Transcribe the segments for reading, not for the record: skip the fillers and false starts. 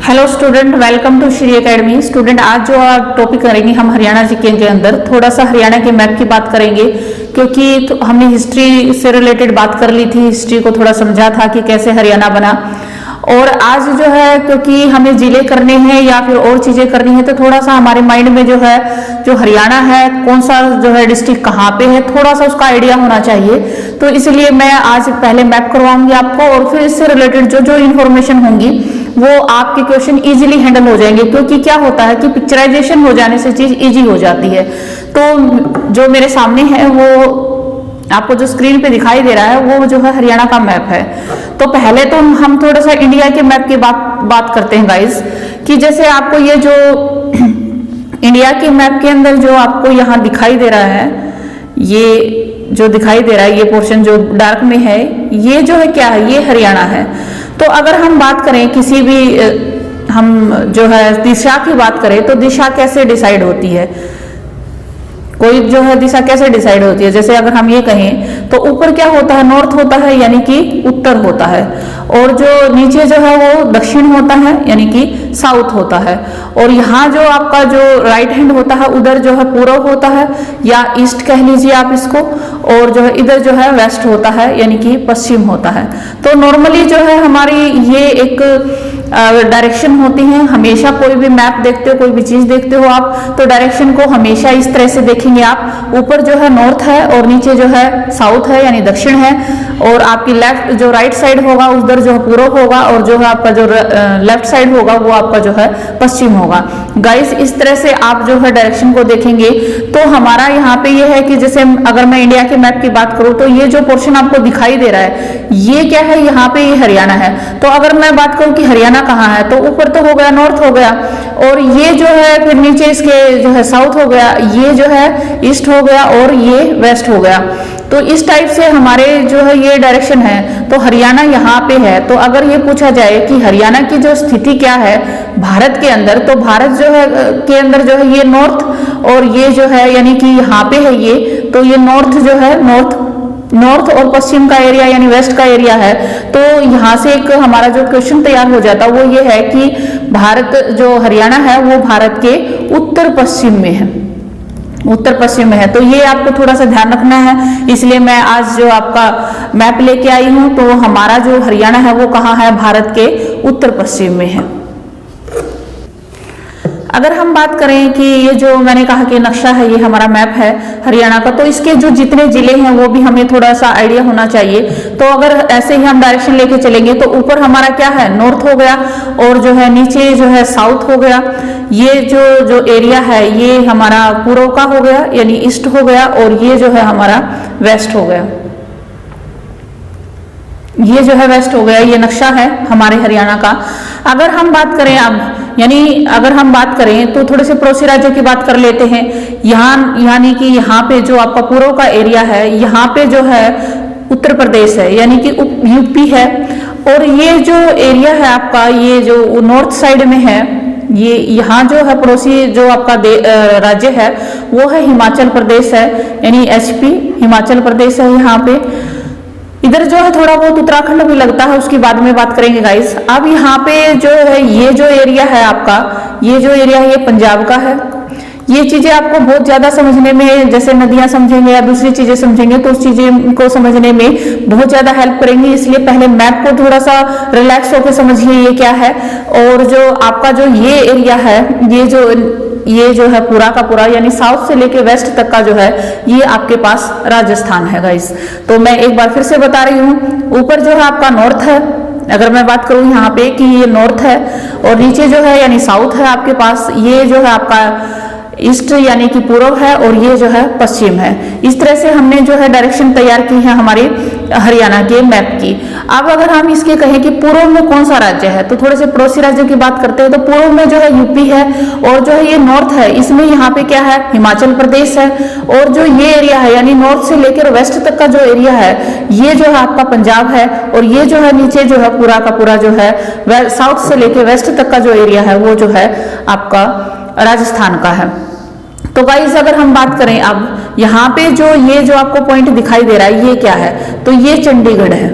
Hello student, welcome to Shri academy. Student, आज जो topic करेंगे हम हरियाणा जीके के अंदर थोड़ा सा हरियाणा के मैप की बात करेंगे, क्योंकि हमने हिस्ट्री से रिलेटेड बात कर ली थी। हिस्ट्री को थोड़ा समझा था कि कैसे हरियाणा बना। और आज जो है क्योंकि हमें जिले करने हैं या फिर और चीजें करनी है, तो थोड़ा सा हमारे माइंड में जो है जो हरियाणा है कौन सा जो है डिस्ट्रिक्ट कहाँ पे है, थोड़ा सा उसका आइडिया होना चाहिए। तो इसलिए मैं आज पहले मैप करवाऊंगी आपको, और फिर इससे रिलेटेड जो जो इन्फॉर्मेशन होंगी वो आपके क्वेश्चन इजीली हैंडल हो जाएंगे। क्योंकि क्या होता है कि पिक्चराइजेशन हो जाने से चीज इजी हो जाती है। तो जो मेरे सामने है वो आपको जो स्क्रीन पे दिखाई दे रहा है वो जो है हरियाणा का मैप है। तो पहले तो हम थोड़ा सा इंडिया के मैप की बात करते हैं गाइस, कि जैसे आपको ये जो इंडिया के मैप के अंदर जो आपको यहाँ दिखाई दे रहा है, ये जो दिखाई दे रहा है, ये पोर्शन जो डार्क में है, ये जो है क्या है, ये हरियाणा है। तो अगर हम बात करें किसी भी हम जो है दिशा की बात करें, तो दिशा कैसे डिसाइड होती है, कोई जो है दिशा कैसे डिसाइड होती है। जैसे अगर हम ये कहें तो ऊपर क्या होता है, नॉर्थ होता है यानी कि उत्तर होता है, और जो नीचे जो है वो दक्षिण होता है यानी कि साउथ होता है, और यहाँ जो आपका जो राइट हैंड होता है उधर जो है पूर्व होता है या ईस्ट कह लीजिए आप इसको, और जो है इधर जो है वेस्ट होता है यानी कि पश्चिम होता है। तो नॉर्मली जो है हमारी ये एक डायरेक्शन होती है। हमेशा कोई भी मैप देखते हो, कोई भी चीज देखते हो आप, तो डायरेक्शन को हमेशा इस तरह से देखेंगे आप। ऊपर जो है नॉर्थ है और नीचे जो है साउथ है यानी दक्षिण है, और आपकी लेफ्ट जो राइट साइड होगा उधर जो है पूर्व होगा, और जो है आपका जो लेफ्ट साइड होगा वो आपका जो है पश्चिम होगा। गाइस, इस तरह से आप जो है डायरेक्शन को देखेंगे तो हमारा यहाँ पे ये है कि जैसे अगर मैं इंडिया के मैप की बात करूँ तो ये जो पोर्शन आपको दिखाई दे रहा है ये क्या है, यहाँ पे ये हरियाणा है। तो अगर मैं बात करूँ कि हरियाणा कहाँ है, तो ऊपर तो हो गया नॉर्थ हो गया, और ये जो है फिर नीचे इसके जो है साउथ हो गया, ये जो है ईस्ट हो गया, और ये वेस्ट हो गया। तो इस टाइप से हमारे जो है ये डायरेक्शन है। तो हरियाणा यहाँ पे है। तो अगर ये पूछा जाए कि हरियाणा की जो स्थिति क्या है भारत के अंदर, तो भारत जो है के अंदर जो है ये नॉर्थ और ये जो है यानी कि यहाँ पे है ये, तो ये नॉर्थ जो है नॉर्थ और पश्चिम का एरिया यानी वेस्ट का एरिया है। तो यहाँ से एक हमारा जो क्वेश्चन तैयार हो जाता है वो ये है कि भारत जो हरियाणा है वो भारत के उत्तर पश्चिम में है, उत्तर पश्चिम में है। तो ये आपको थोड़ा सा ध्यान रखना है, इसलिए मैं आज जो आपका मैप लेके आई हूँ। तो हमारा जो हरियाणा है वो कहाँ है, भारत के उत्तर पश्चिम में है। अगर हम बात करें कि ये जो मैंने कहा कि नक्शा है, ये हमारा मैप है हरियाणा का, तो इसके जो जितने जिले हैं वो भी हमें थोड़ा सा आइडिया होना चाहिए। तो अगर ऐसे ही हम डायरेक्शन लेके चलेंगे तो ऊपर हमारा क्या है, नॉर्थ हो गया, और जो है नीचे जो है साउथ हो गया। ये जो एरिया है ये हमारा पूर्व का हो गया यानी ईस्ट हो गया, और ये जो है हमारा वेस्ट हो गया, ये जो है वेस्ट हो गया। ये नक्शा है हमारे हरियाणा का। अगर हम बात करें अब अगर हम बात करें तो थोड़े से पड़ोसी राज्यों की बात कर लेते हैं। यहाँ यानी कि यहाँ पे जो आपका पूर्व का एरिया है, यहाँ पे जो है उत्तर प्रदेश है यानी कि यूपी है, और ये जो एरिया है आपका ये जो नॉर्थ साइड में है, ये यहाँ जो है पड़ोसी जो आपका राज्य है वो है हिमाचल प्रदेश है यानी एचपी, हिमाचल प्रदेश है यहाँ पे। इधर जो है थोड़ा बहुत उत्तराखंड भी लगता है, उसकी बाद में बात करेंगे गाइस। अब यहाँ पे जो है ये जो एरिया है आपका, ये जो एरिया है ये पंजाब का है। ये चीजें आपको बहुत ज्यादा समझने में, जैसे नदियां समझेंगे या दूसरी चीजें समझेंगे तो उस चीजें को समझने में बहुत ज्यादा हेल्प करेंगी। इसलिए पहले मैप को थोड़ा सा रिलैक्स होकर समझिए ये क्या है। और जो आपका जो ये एरिया है, ये जो है पूरा का पूरा यानी साउथ से लेके वेस्ट तक का जो है ये आपके पास राजस्थान है गाइस। तो मैं एक बार फिर से बता रही हूँ, ऊपर जो है आपका नॉर्थ है, अगर मैं बात करूँ यहाँ पे कि ये नॉर्थ है, और नीचे जो है यानी साउथ है आपके पास, ये जो है आपका ईस्ट यानी कि पूर्व है, और ये जो है पश्चिम है। इस तरह से हमने जो है डायरेक्शन तैयार की है हमारे हरियाणा के मैप की। अब अगर हम इसके कहें कि पूर्व में कौन सा राज्य है, तो थोड़े से पड़ोसी राज्यों की बात करते हैं। तो पूर्व में जो है यूपी है, और जो है ये नॉर्थ है, इसमें यहाँ पे क्या है, हिमाचल प्रदेश है, और जो ये एरिया है यानी नॉर्थ से लेकर वेस्ट तक का जो एरिया है ये जो है आपका पंजाब है, और ये जो है नीचे जो है पूरा का पूरा जो है साउथ से लेकर वेस्ट तक का जो एरिया है वो जो है आपका राजस्थान का है। तो गाइस, अगर हम बात करें अब यहाँ पे जो आपको पॉइंट दिखाई दे रहा है ये क्या है, तो ये चंडीगढ़ है।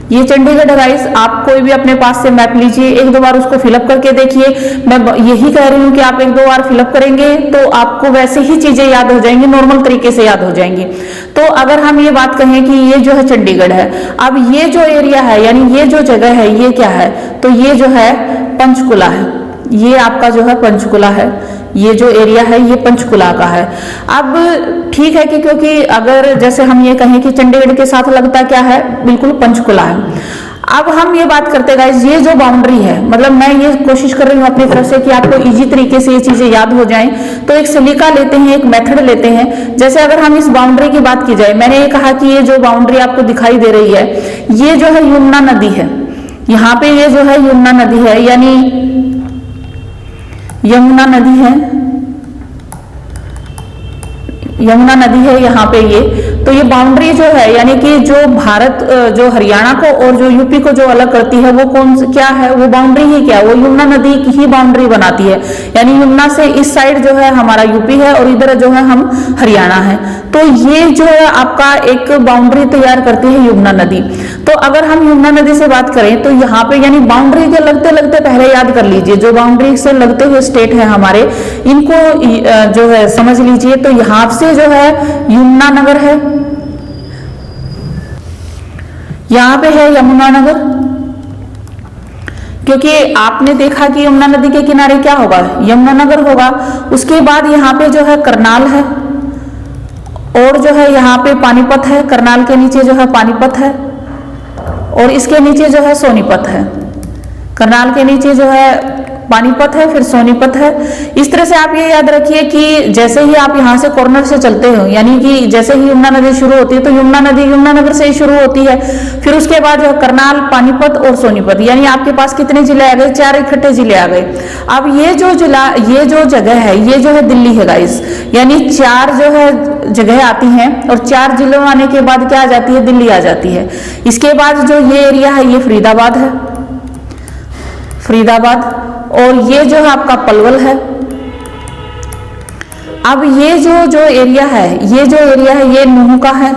ये चंडीगढ़ है गाइस। आप कोई भी अपने पास से मैप लीजिए, एक दो बार उसको फिलअप करके देखिए। मैं यही कह रही हूँ कि आप एक दो बार फिलअप करेंगे तो आपको वैसे ही चीजें याद हो जाएंगी, नॉर्मल तरीके से याद हो जाएंगी। तो अगर हम ये बात कहें कि ये जो है चंडीगढ़ है, अब ये जो एरिया है यानी ये जो जगह है ये क्या है, तो ये जो है पंचकुला है। ये आपका जो है पंचकुला है, ये जो एरिया है ये पंचकुला का है। अब ठीक है कि क्योंकि अगर जैसे हम ये कहें कि चंडीगढ़ के साथ लगता क्या है, बिल्कुल पंचकुला है। अब हम ये बात करते हैं गाइस, ये जो बाउंड्री है, मतलब मैं ये कोशिश कर रही हूँ अपनी तरफ से कि आपको इजी तरीके से ये चीजें याद हो जाएं। तो एक सलीका लेते हैं, एक मेथड लेते हैं। जैसे अगर हम इस बाउंड्री की बात की जाए, मैंने ये कहा कि ये जो बाउंड्री आपको दिखाई दे रही है ये जो है यमुना नदी है। यहाँ पे ये जो है यमुना नदी है, यानी यमुना नदी है, यमुना नदी है यहाँ पे ये। तो ये बाउंड्री जो है यानी कि जो भारत जो हरियाणा को और जो यूपी को जो अलग करती है वो क्या है, वो बाउंड्री ही क्या है, वो यमुना नदी की ही बाउंड्री बनाती है। यानी यमुना से इस साइड जो है हमारा यूपी है और इधर जो है हम हरियाणा है। तो ये जो है आपका एक बाउंड्री तैयार करती है यमुना नदी। तो अगर हम यमुना नदी से बात करें तो यहाँ पे यानी बाउंड्री के लगते लगते पहले याद कर लीजिए, जो बाउंड्री से लगते हुए स्टेट है हमारे, इनको जो है समझ लीजिए। तो यहाँ से जो है यमुना नगर है, यहां पे है यमुना नगर, क्योंकि आपने देखा कि यमुना नदी के किनारे क्या होगा, यमुना नगर होगा। उसके बाद यहाँ पे जो है करनाल है और जो है यहाँ पे पानीपत है, करनाल के नीचे जो है पानीपत है और इसके नीचे जो है सोनीपत है। करनाल के नीचे जो है पानीपत है, फिर सोनीपत है। इस तरह से आप ये याद रखिए कि जैसे ही आप यहाँ से कॉर्नर से चलते हो, यानी कि जैसे ही यमुना नदी शुरू होती है तो यमुना नदी यमुना नगर से ही शुरू होती है। फिर उसके बाद जो करनाल, पानीपत और सोनीपत, यानी आपके पास कितने जिले आ गए, 4 इकट्ठे जिले आ गए। अब ये जो जिला, ये जो जगह है ये जो है दिल्ली है गाइस, यानी 4 जो है जगह आती हैं और 4 जिलों आने के बाद क्या आ जाती है, दिल्ली आ जाती है। इसके बाद जो ये एरिया है ये फरीदाबाद है, फरीदाबाद, और ये जो है आपका पलवल है। अब ये जो एरिया है, ये जो एरिया है ये नूह का है।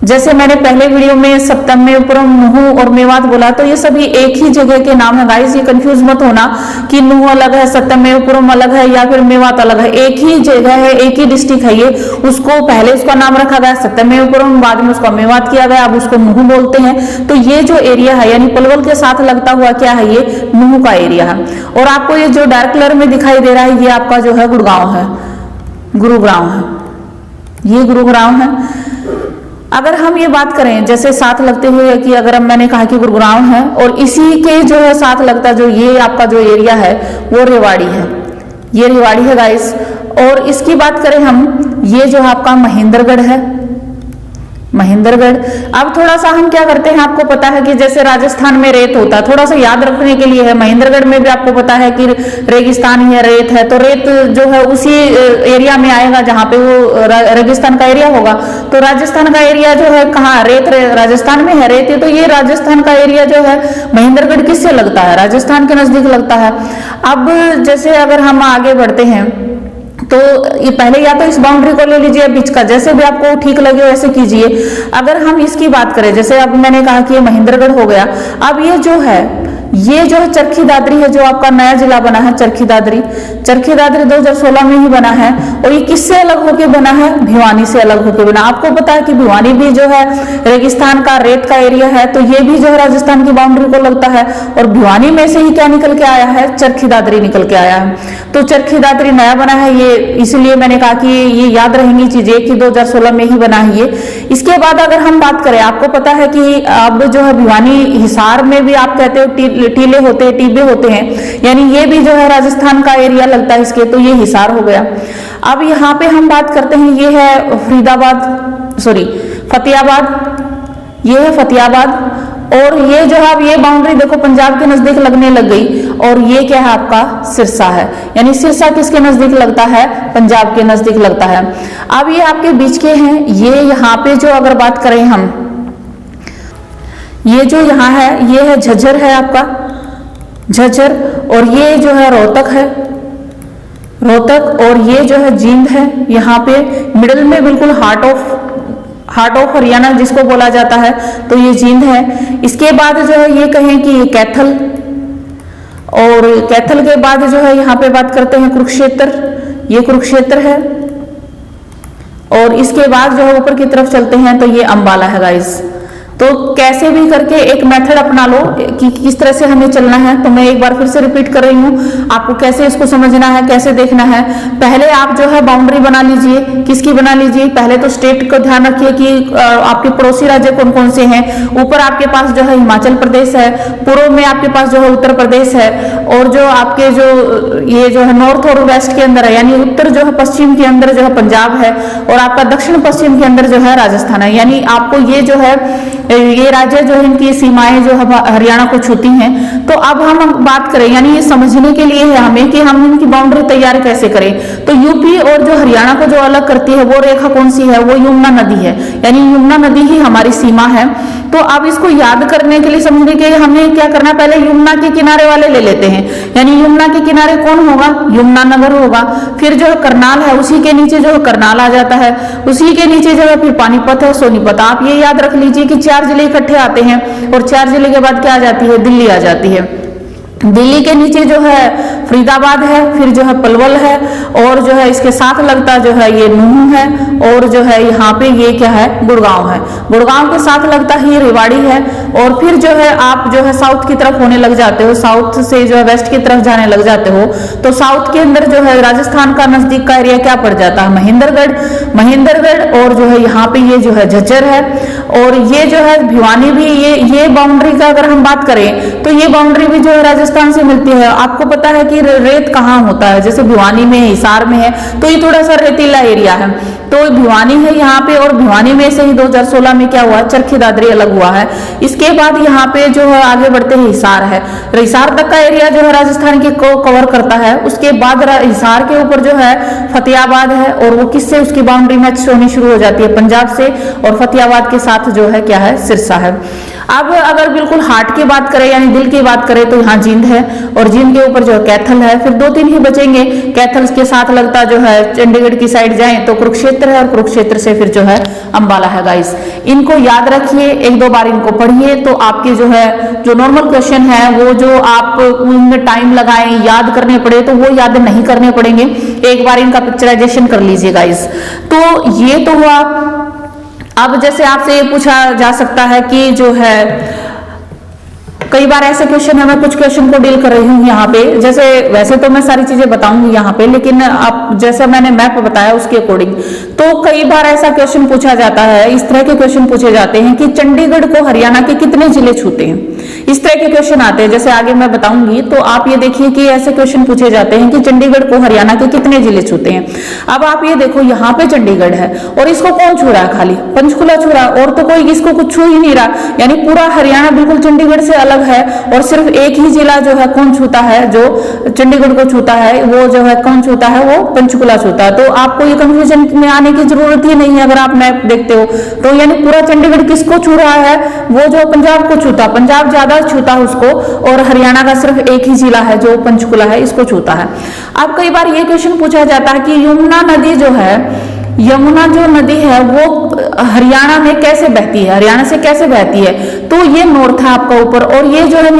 जैसे मैंने पहले वीडियो में सप्तम्यपुरम, नूह और मेवात बोला, तो ये सभी एक ही जगह के नाम है गाइस। ये कंफ्यूज मत होना कि नूह अलग है, सप्तम्यपुरम अलग है या फिर मेवात अलग है। एक ही जगह है, एक ही डिस्ट्रिक्ट है ये। उसको पहले उसका नाम रखा गया सप्तम्यपुरम, बाद में उसका मेवात किया गया, अब उसको नूह बोलते हैं। तो ये जो एरिया है यानी पलवल के साथ लगता हुआ क्या है, ये नूह का एरिया है। और आपको ये जो डार्क कलर में दिखाई दे रहा है ये आपका जो है गुड़गांव है, गुरुग्राम है, ये गुरुग्राम है। अगर हम ये बात करें जैसे साथ लगते हुए कि अगर हम, मैंने कहा कि गुरुग्राम है और इसी के जो है साथ लगता जो ये आपका जो एरिया है वो रेवाड़ी है, ये रेवाड़ी है गाइस। और इसकी बात करें हम, ये जो आपका महेंद्रगढ़ है, महेंद्रगढ़। अब थोड़ा सा हम क्या करते हैं, आपको पता है कि जैसे राजस्थान में रेत होता है, थोड़ा सा याद रखने के लिए है। महेंद्रगढ़ में भी आपको पता है कि रेगिस्तान है, रेत है, तो रेत जो है उसी एरिया में आएगा जहां पे वो रेगिस्तान का एरिया होगा। तो राजस्थान का एरिया जो है कहाँ, रेत राजस्थान में है, रेत है। तो ये राजस्थान का एरिया जो है महेंद्रगढ़ किससे लगता है, राजस्थान के नजदीक लगता है। अब जैसे अगर हम आगे बढ़ते हैं तो ये पहले या तो इस बाउंड्री को ले लीजिए बीच का, जैसे भी आपको ठीक लगे वैसे कीजिए। अगर हम इसकी बात करें, जैसे अब मैंने कहा कि ये महेंद्रगढ़ हो गया। अब ये जो है चरखी दादरी है, जो आपका नया जिला बना है चरखी दादरी। चरखी दादरी 2016 में ही बना है और ये किससे अलग होके बना है, भिवानी से अलग होके बना। आपको पता है कि भिवानी भी जो है रेगिस्तान का, रेत का एरिया है, तो ये भी जो है राजस्थान की बाउंड्री को लगता है। और भिवानी में से ही क्या निकल के आया है, चरखी दादरी निकल के आया है। तो चरखी दादरी नया बना है ये, इसलिए मैंने कहा कि ये याद रहेंगी चीजें कि 2016 में ही बना है ये। इसके बाद अगर हम बात करें, आपको पता है कि अब जो है भिवानी, हिसार में भी आप कहते हो टीले होते हैं, टीबे होते हैं, यानी ये भी जो है राजस्थान का एरिया लगता है इसके, तो ये हिसार हो गया। अब यहाँ पे हम बात करते हैं, ये है फरीदाबाद, सॉरी फतेहाबाद, ये है फतेहाबाद। और ये जो है अब ये बाउंड्री देखो पंजाब के नजदीक लगने लग गई। और ये क्या है आपका सिरसा है, यानी सिरसा किसके नजदीक लगता है, पंजाब के नजदीक लगता है। अब ये आपके बीच के हैं, ये यहाँ पे जो अगर बात करें हम, ये जो यहाँ है ये है झज्जर है आपका, झज्जर। और ये जो है रोहतक है, रोहतक। और ये जो है जींद है, यहाँ पे मिडिल में बिल्कुल हार्ट ऑफ हरियाणा जिसको बोला जाता है, तो ये जींद है। इसके बाद जो है ये कहें कि ये कैथल, और कैथल के बाद जो है यहाँ पे बात करते हैं कुरुक्षेत्र, ये कुरुक्षेत्र है। और इसके बाद जो है ऊपर की तरफ चलते हैं तो ये अंबाला है गाइस। तो कैसे भी करके एक मेथड अपना लो कि किस तरह से हमें चलना है। तो मैं एक बार फिर से रिपीट कर रही हूँ, आपको कैसे इसको समझना है, कैसे देखना है। पहले आप जो है बाउंड्री बना लीजिए। किसकी बना लीजिए? पहले तो स्टेट को ध्यान रखिए कि आपके पड़ोसी राज्य कौन कौन से हैं। ऊपर आपके पास जो है हिमाचल प्रदेश है, पूर्व में आपके पास जो है उत्तर प्रदेश है, और जो आपके जो ये जो है नॉर्थ और वेस्ट के अंदर है, यानी उत्तर जो है पश्चिम के अंदर जो है पंजाब है, और आपका दक्षिण पश्चिम के अंदर जो है राजस्थान है। यानी आपको ये जो है ये राज्य जो है इनकी सीमाएं जो हरियाणा को छूती हैं। तो अब हम बात करें, यानी ये समझने के लिए है हमें कि हम इनकी बाउंड्री तैयार कैसे करें। तो यूपी और जो हरियाणा को जो अलग करती है वो रेखा कौन सी है? वो यमुना नदी है, यानी यमुना नदी ही हमारी सीमा है। तो अब इसको याद करने के लिए, समझने के लिए हमें क्या करना, पहले यमुना के किनारे वाले ले लेते हैं। यानी यमुना के किनारे कौन होगा? यमुना नगर होगा। फिर जो है करनाल है, उसी के नीचे जो है करनाल आ जाता है। उसी के नीचे जो है फिर पानीपत है, सोनीपत। आप ये याद रख लीजिए कि 4 जिले इकट्ठे आते हैं, और 4 जिले के बाद क्या आ जाती है? दिल्ली आ जाती है। दिल्ली के नीचे जो है फरीदाबाद है, फिर जो है पलवल है, और जो है इसके साथ लगता जो है ये नूंह है, और जो है यहाँ पे ये क्या है? गुड़गांव है। गुड़गांव के साथ लगता ही रेवाड़ी है। और फिर जो है आप जो है साउथ की तरफ होने लग जाते हो, साउथ से जो है वेस्ट की तरफ जाने लग जाते हो। तो साउथ के अंदर जो है राजस्थान का नजदीक का एरिया क्या पड़ जाता है? महेंद्रगढ़, और जो है यहाँ पे ये जो है झज्जर है, और ये जो है भिवानी भी। ये बाउंड्री का अगर हम बात करें तो ये बाउंड्री भी जो है राजस्थान से मिलती है। आपको पता है कि रेत कहाँ होता है? जैसे भिवानी में, हिसार में है, तो ये थोड़ा सा रेतीला एरिया है। तो भिवानी है यहाँ पे, और भिवानी में से ही 2016 में क्या हुआ? चरखी दादरी अलग हुआ है। इसके बाद यहाँ पे जो है आगे बढ़ते हैं हिसार है। हिसार तक का एरिया जो है राजस्थान के को कवर करता है। उसके बाद हिसार के ऊपर जो है फतेहाबाद है, और वो किससे उसकी बाउंड्री मैच होनी शुरू हो जाती है? पंजाब से। और फतेहाबाद के साथ जो है क्या है? सिरसा है। अब अगर बिल्कुल हार्ट की बात करें, यानी दिल की बात करें, तो यहाँ जींद है, और जींद के ऊपर जो है कैथल है। फिर 2-3 ही बचेंगे। कैथल के साथ लगता जो है चंडीगढ़ की साइड जाएं तो कुरुक्षेत्र है, और कुरुक्षेत्र से फिर जो है अंबाला है गाइस। इनको याद रखिए, 1-2 बार इनको पढ़िए, तो आपके जो है जो नॉर्मल क्वेश्चन है वो जो आप उनमें टाइम लगाएं, याद करने पड़े, तो वो याद नहीं करने पड़ेंगे। एक बार इनका पिक्चराइजेशन कर लीजिए गाइस। तो ये तो हुआ। अब जैसे आपसे ये पूछा जा सकता है कि जो है कई बार ऐसे क्वेश्चन है, मैं कुछ क्वेश्चन को डील कर रही हूँ यहाँ पे। जैसे वैसे तो मैं सारी चीजें बताऊंगी यहाँ पे, लेकिन आप जैसा मैंने मैप बताया उसके अकॉर्डिंग, तो कई बार ऐसा क्वेश्चन पूछा जाता है, इस तरह के क्वेश्चन पूछे जाते हैं कि चंडीगढ़ को हरियाणा के कितने जिले छूते हैं। इस तरह के क्वेश्चन आते हैं, जैसे आगे मैं बताऊंगी। तो आप ये देखिए कि ऐसे क्वेश्चन पूछे जाते हैं कि चंडीगढ़ को हरियाणा के कितने जिले छूते हैं। अब आप ये देखो, यहाँ पे चंडीगढ़ है, और इसको कौन छू रहा है? खाली पंचकुला छू रहा है, और तो कोई इसको कुछ छू ही नहीं रहा। यानी पूरा हरियाणा बिल्कुल चंडीगढ़ से अलग है, और सिर्फ एक ही जिला जो है कौन छूता है? जो चंडीगढ़ को छूता है, वो जो है कौन छूता है? वो पंचकुला छूता है। तो आपको ये कंफ्यूजन में आने की जरूरत ही नहीं है अगर आप मैप देखते हो। तो यानी पूरा चंडीगढ़ किसको छू रहा है? वो जो पंजाब को छूता, पंजाब ज्यादा छूता है उसको, और हरियाणा का सिर्फ एक ही जिला है जो पंचकुला है, इसको छूता है। अब कई बार ये क्वेश्चन पूछा जाता है कि यमुना नदी जो है, यमुना जो नदी है वो हरियाणा में कैसे बहती है? हरियाणा से कैसे बहती है? तो ये नॉर्थ है आपका ऊपर, और ये जो है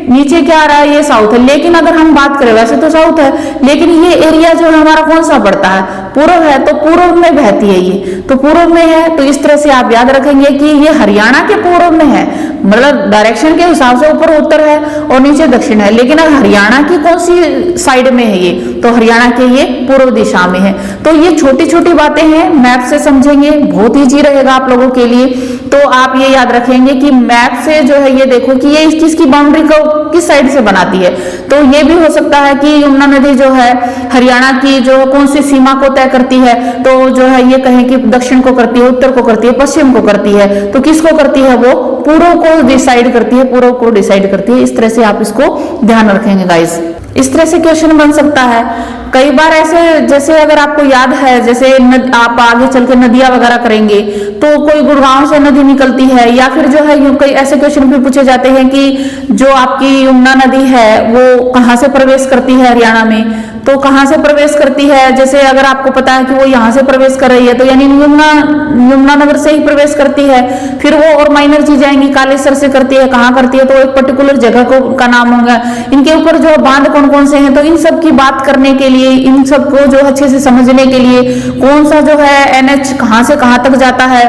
नीचे क्या आ रहा है? ये साउथ है। लेकिन अगर हम बात करें, वैसे तो साउथ है, लेकिन ये एरिया जो है हमारा कौन सा पड़ता है? पूर्व है, तो पूर्व में बहती है ये, तो पूर्व में है। तो इस तरह से आप याद रखेंगे कि ये हरियाणा के पूर्व में है, मतलब डायरेक्शन के हिसाब से ऊपर उत्तर है और नीचे दक्षिण है। लेकिन अब हरियाणा की कौन सी साइड में है ये? तो हरियाणा के ये पूर्व दिशा में है। तो ये छोटी छोटी बातें हैं, मैप से समझेंगे, बहुत ईजी रहेगा आप लोगों के लिए। तो आप ये याद रखेंगे कि मैप से जो है ये देखो कि ये किसकी बाउंड्री को किस साइड से बनाती है। तो ये भी हो सकता है कि यमुना नदी जो है हरियाणा की जो कौन सी सीमा को तय करती है, तो जो है ये कहें कि दक्षिण को करती है, उत्तर को करती है, पश्चिम को करती है। तो किसको करती है? वो पूर्व को डिसाइड करती है, पूर्व को डिसाइड करती है। इस तरह से आप इसको ध्यान रखेंगे गाइस। इस तरह से क्वेश्चन बन सकता है। कई बार ऐसे, जैसे अगर आपको याद है, जैसे आप आगे चल के नदियां वगैरह करेंगे तो कोई गुड़गांव से नदी निकलती है, या फिर जो है कई ऐसे क्वेश्चन भी पूछे जाते हैं कि जो आपकी यमुना नदी है वो कहाँ से प्रवेश करती है हरियाणा में। तो कहाँ से प्रवेश करती है, जैसे अगर आपको पता है कि वो यहाँ से प्रवेश कर रही है तो यानी यमुनानगर से ही प्रवेश करती है। फिर वो और माइनर चीज आएंगी, कालेसर से करती है, कहाँ करती है तो एक पर्टिकुलर जगह को का नाम होगा। इनके ऊपर जो बांध कौन कौन से हैं, तो इन सब की बात करने के लिए, इन सबको जो अच्छे से समझने के लिए, कौन सा जो है NH कहाँ से कहाँ तक जाता है,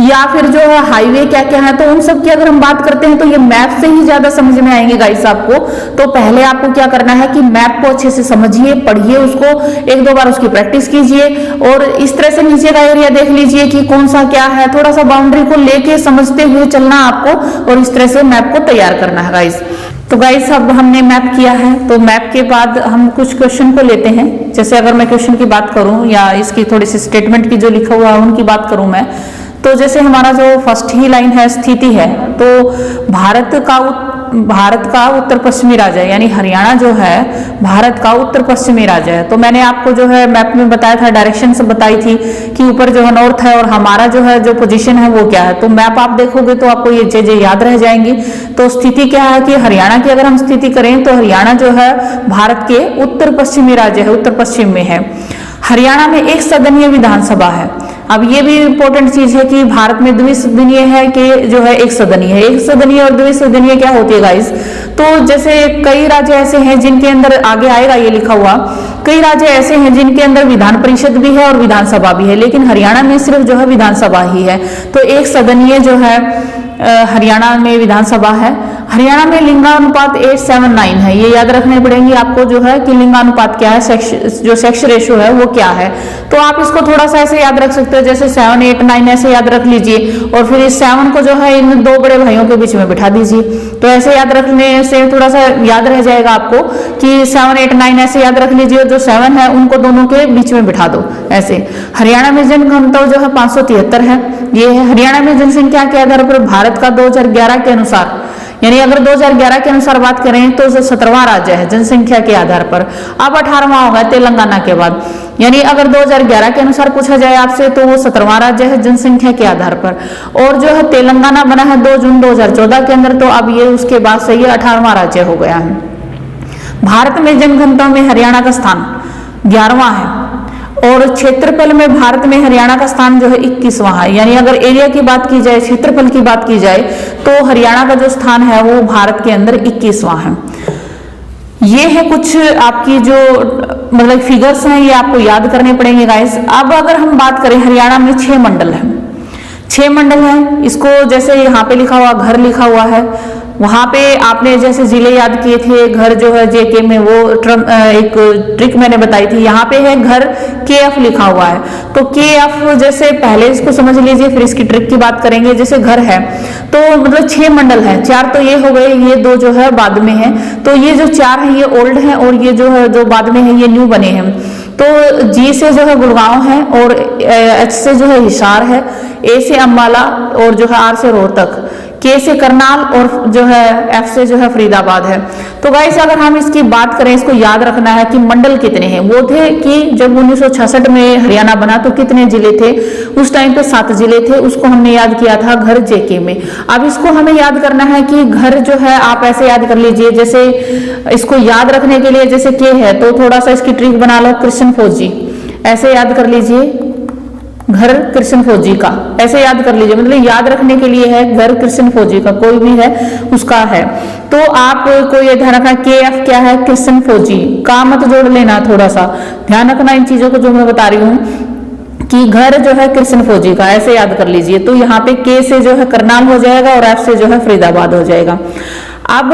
या फिर जो है हाईवे क्या क्या है, तो उन सब की अगर हम बात करते हैं तो ये मैप से ही ज्यादा समझ में आएंगे गाइस आपको। तो पहले आपको क्या करना है कि मैप को अच्छे से समझिए, पढ़िए उसको, एक दो बार उसकी प्रैक्टिस कीजिए और इस तरह से नीचे का एरिया देख लीजिए कि कौन सा क्या है, थोड़ा सा बाउंड्री को लेके समझते हुए चलना आपको, और इस तरह से मैप को तैयार करना है गाइस। तो गाइस अब हमने मैप किया है, तो मैप के बाद हम कुछ क्वेश्चन को लेते हैं। जैसे अगर मैं क्वेश्चन की बात करूं या इसकी थोड़ी सी स्टेटमेंट की जो लिखा हुआ है उनकी बात करूं मैं, तो जैसे हमारा जो फर्स्ट ही लाइन है स्थिति है, तो भारत का उत्तर पश्चिमी राज्य है, यानी हरियाणा जो है भारत का उत्तर पश्चिमी राज्य है। तो मैंने आपको जो है मैप में बताया था, डायरेक्शन से बताई थी कि ऊपर जो है नॉर्थ है और हमारा जो है जो पोजीशन है वो क्या है। तो मैप आप देखोगे तो आपको ये चीजें याद रह जाएंगी। तो स्थिति क्या है कि हरियाणा की अगर हम स्थिति करें तो हरियाणा जो है भारत के उत्तर पश्चिमी राज्य है, उत्तर पश्चिम में है। हरियाणा में एक सदनीय विधानसभा है। अब ये भी इंपॉर्टेंट चीज है कि भारत में द्विसदनीय है कि जो है एक सदनीय है। एक सदनीय और द्विसदनीय क्या होती है गाइस, तो जैसे कई राज्य ऐसे हैं जिनके अंदर, आगे आएगा ये लिखा हुआ, कई राज्य ऐसे हैं जिनके अंदर विधान परिषद भी है और विधानसभा भी है, लेकिन हरियाणा में सिर्फ जो है विधानसभा ही है। तो एक सदनीय जो है हरियाणा में विधानसभा है। हरियाणा में लिंगानुपात 8:9 है, ये याद रखने पड़ेंगे आपको जो है कि लिंगानुपात क्या है, जो सेक्स रेशो है वो क्या है। तो आप इसको थोड़ा सा ऐसे याद रख सकते हो, जैसे 7, 8, 9 ऐसे याद रख लीजिए, और फिर इस 7 को जो है इन दो बड़े भाइयों के बीच में बिठा दीजिए। तो ऐसे याद रखने से थोड़ा सा याद रह जाएगा आपको कि 7, 8, 9 ऐसे याद रख लीजिए, जो 7 है उनको दोनों के बीच में बिठा दो ऐसे। हरियाणा में जनघनत्व जो है 573 है, ये है। हरियाणा में जनसंख्या के आधार पर भारत का 2011 के अनुसार, यानी अगर 2011 के अनुसार बात करें तो 17वां राज्य है जनसंख्या के आधार पर। अब 18वां होगा तेलंगाना के बाद, यानी अगर 2011 के अनुसार पूछा जाए आपसे तो वो 17वां राज्य है जनसंख्या के आधार पर। और जो है तेलंगाना बना है 2 जून 2014 के अंदर, तो अब ये उसके बाद से ये 18वां राज्य हो गया है। भारत में जनघनत्व में हरियाणा का स्थान 11वां है, और क्षेत्रफल में भारत में हरियाणा का स्थान जो है 21वां है। यानी अगर एरिया की बात की जाए, क्षेत्रफल की बात की जाए, तो हरियाणा का जो स्थान है वो भारत के अंदर 21वां है। ये है कुछ आपकी जो मतलब फिगर्स हैं, ये आपको याद करने पड़ेंगे गाइस। अब अगर हम बात करें, हरियाणा में 6 मंडल है, 6 मंडल है। इसको जैसे यहाँ पे लिखा हुआ घर लिखा हुआ है, वहां पे आपने जैसे जिले याद किए थे, घर जो है JK में, वो एक ट्रिक मैंने बताई थी। यहाँ पे है घर KF लिखा हुआ है, तो KF जैसे पहले इसको समझ लीजिए, फिर इसकी ट्रिक की बात करेंगे। जैसे घर है तो मतलब 6 मंडल है, 4 तो ये हो गए, ये 2 जो है बाद में है। तो ये जो 4 है ये ओल्ड है, और ये जो है जो बाद में है ये न्यू बने हैं। तो G से जो है गुड़गांव है, और H से जो है हिसार है, A से अम्बाला, और जो है R से रोहतक, K से करनाल, और जो है F से जो है फरीदाबाद है। तो गाइस अगर हम इसकी बात करें, इसको याद रखना है कि मंडल कितने हैं। वो थे कि जब 1966 में हरियाणा बना तो कितने जिले थे, उस टाइम पे 7 जिले थे, उसको हमने याद किया था घर JK में। अब इसको हमें याद करना है कि घर जो है आप ऐसे याद कर लीजिए, जैसे इसको याद रखने के लिए जैसे K है तो थोड़ा सा इसकी ट्रिक बना लो, कृष्ण फौजी ऐसे याद कर लीजिए, घर कृष्ण फौजी का ऐसे याद कर लीजिए, मतलब याद रखने के लिए है घर कृष्ण फौजी का, कोई भी है उसका है। तो आपको ये ध्यान रखना KF क्या है, कृष्ण फौजी का मत जोड़ लेना, थोड़ा सा ध्यान रखना इन चीजों को जो मैं बता रही हूँ कि घर जो है कृष्ण फौजी का ऐसे याद कर लीजिए। तो यहाँ पे K से जो है करनाल हो जाएगा, और F से जो है फरीदाबाद हो जाएगा। अब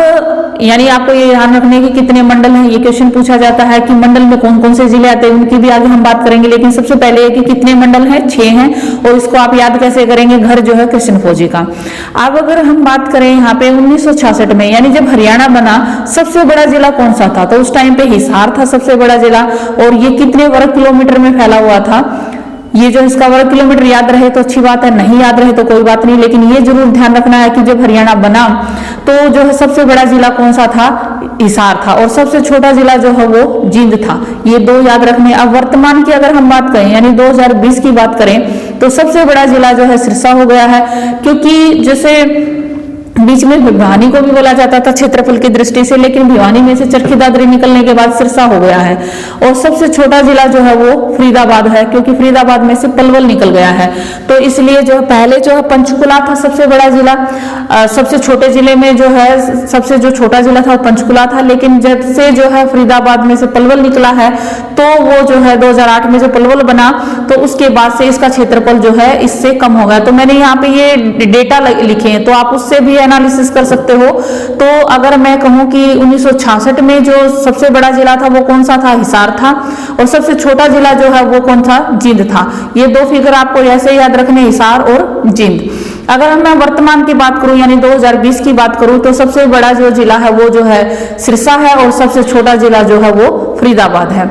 यानी आपको ये ध्यान रखने की कितने मंडल हैं, ये क्वेश्चन पूछा जाता है कि मंडल में कौन कौन से जिले आते हैं, उनकी भी आगे हम बात करेंगे। लेकिन सबसे पहले ये कि कितने मंडल हैं, 6 हैं, और इसको आप याद कैसे करेंगे, घर जो है कृष्ण फौजी का। अब अगर हम बात करें यहाँ पे 1966 में, यानी जब हरियाणा बना, सबसे बड़ा जिला कौन सा था, तो उस टाइम पे हिसार था सबसे बड़ा जिला, और ये कितने वर्ग किलोमीटर में फैला हुआ था। ये जो इसका वर्ग किलोमीटर याद रहे तो अच्छी बात है, नहीं याद रहे तो कोई बात नहीं, लेकिन ये जरूर ध्यान रखना है कि जब हरियाणा बना तो जो है सबसे बड़ा जिला कौन सा था, हिसार था, और सबसे छोटा जिला जो है वो जींद था। ये 2 याद रखने। अब वर्तमान की अगर हम बात करें, यानी 2020 की बात करें, तो सबसे बड़ा जिला जो है सिरसा हो गया है, क्योंकि जैसे बीच में भिवानी को भी बोला जाता था क्षेत्रफल की दृष्टि से, लेकिन भिवानी में से चरखी दादरी निकलने के बाद सिरसा हो गया है। और सबसे छोटा जिला जो है वो फरीदाबाद है, क्योंकि फरीदाबाद में से पलवल निकल गया है। तो इसलिए जो पहले जो है पंचकुला था सबसे बड़ा जिला, सबसे छोटे जिले में जो है सबसे जो छोटा जिला था वो पंचकुला था, लेकिन जब से जो है फरीदाबाद में से पलवल निकला है तो वो जो है 2008 में जो पलवल बना तो उसके बाद से इसका क्षेत्रफल जो है इससे कम हो गया। तो मैंने यहाँ पे ये डेटा लिखे हैं, तो आप उससे भी एनालिसिस कर सकते हो। तो अगर मैं कहूँ कि 1966 में जो सबसे बड़ा जिला था वो कौन सा था, हिसार था, और सबसे छोटा जिला जो है वो कौन था, जींद था। ये दो फिगर आपको ऐसे याद रखने, हिसार और जींद। अगर मैं वर्तमान की बात करूं यानी 2020 की बात करूं तो सबसे बड़ा जो जिला है वो जो है सिरसा है और सबसे छोटा जिला जो है वो फरीदाबाद है।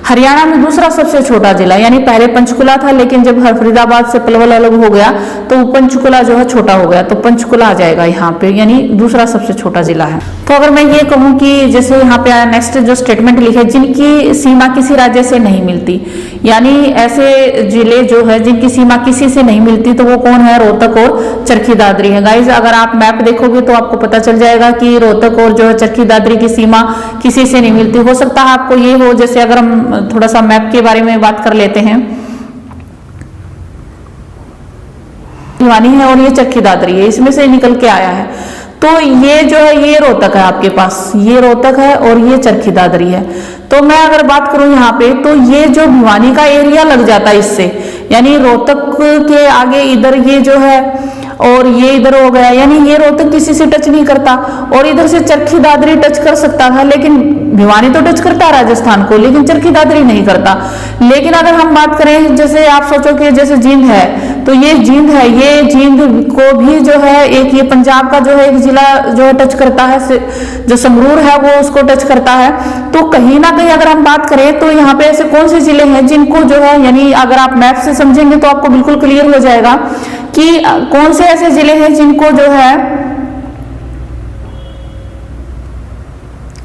हरियाणा में दूसरा सबसे छोटा जिला, यानी पहले पंचकुला था, लेकिन जब फरीदाबाद से पलवल अलग हो गया तो पंचकुला जो है छोटा हो गया, तो पंचकुला आ जाएगा यहाँ पे, यानी दूसरा सबसे छोटा जिला है। तो अगर मैं ये कहूँ कि जैसे यहाँ पे आया नेक्स्ट जो स्टेटमेंट लिखे, जिनकी सीमा किसी राज्य से नहीं मिलती, यानी ऐसे जिले जो है जिनकी सीमा किसी से नहीं मिलती, तो वो कौन है, रोहतक और चरखी दादरी है। गाइज अगर आप मैप देखोगे तो आपको पता चल जाएगा कि रोहतक और जो है चरखी दादरी की सीमा किसी से नहीं मिलती। हो सकता है आपको ये हो, जैसे अगर हम थोड़ा सा मैप के बारे में बात कर लेते हैं, भिवानी है और ये चरखी दादरी है, इसमें से निकल के आया है। तो ये जो है ये रोहतक है आपके पास, ये रोहतक है और ये चरखी दादरी है। तो मैं अगर बात करूं यहाँ पे तो ये जो भिवानी का एरिया लग जाता है इससे, यानी रोहतक के आगे इधर ये जो है और ये इधर हो गया, यानी ये रोहतक किसी से टच नहीं करता, और इधर से चरखी दादरी टच कर सकता था, लेकिन भिवानी तो टच करता है राजस्थान को, लेकिन चरखी दादरी नहीं करता। लेकिन अगर हम बात करें, जैसे आप सोचो कि जैसे जींद है, तो ये जींद है, ये जींद को भी जो है एक ये पंजाब का जो है एक जिला जो है टच करता है, जो संगरूर है वो उसको टच करता है। तो कहीं ना कहीं अगर हम बात करें तो यहाँ पे ऐसे कौन से जिले हैं जिनको जो है, यानी अगर आप मैप से समझेंगे तो आपको बिल्कुल क्लियर हो जाएगा कि कौन से ऐसे जिले हैं जिनको जो है